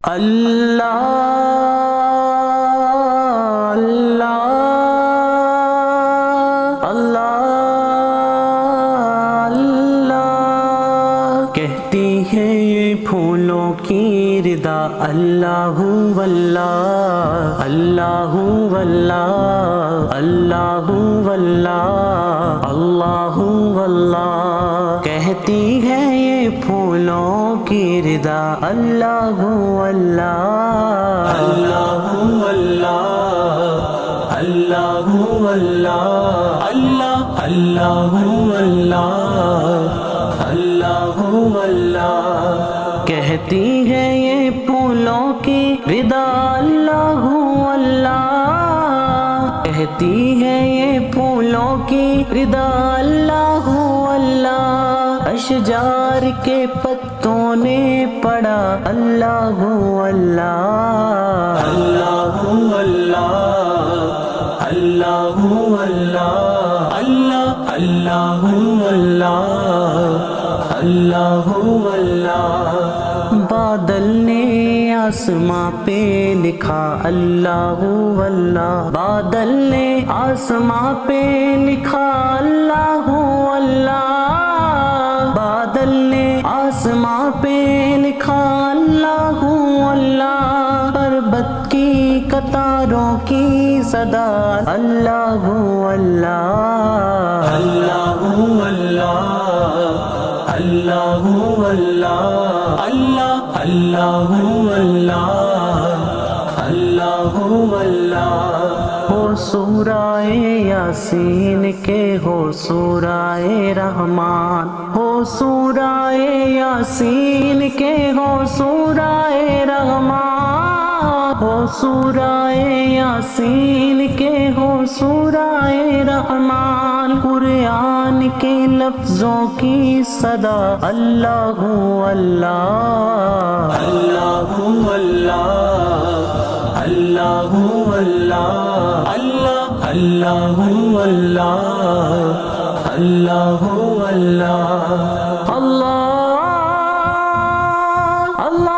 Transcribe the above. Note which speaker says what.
Speaker 1: اللہ اللہ اللہ اللہ کہتی ہے یہ پھولوں کی ردا اللہ واللہ اللہ واللہ اللہ واللہ اللہ واللہ کہتی ہے یہ پھولوں کی ردا اللہ واللہ اللہ واللہ اللہ واللہ اللہ اللہ واللہ اللہ واللہ کہتی ہے یہ پھولوں کی ردا اللہ واللہ کہتی ہے یہ پھولوں کی ردا اللہ واللہ اشجار کے پتوں نے پڑا اللہ واللہ اللہ واللہ اللہ واللہ اللہ اللہ واللہ اللہ واللہ بادل نے آسماں پہ لکھا اللہ واللہ بادل نے آسماں پہ لکھا اللہ واللہ بادل نے آسماں پہ لکھا اللہ واللہ پربت کی قطاروں کی صدا اللہ واللہ اللہ واللہ اللہ واللہ اللہ اللہ واللہ اللہ واللہ ہو سورہ یاسین کے ہو سورہ رحمان ہو سورہ یاسین کے ہو سورہ رحمان ہو سورہ یاسین کے ہو سورہ رحمان قرآن کے لفظوں کی صدا اللہ اللہ اللہ اللہ اللہ اللہ اللہ اللہ اللہ اللہ اللہ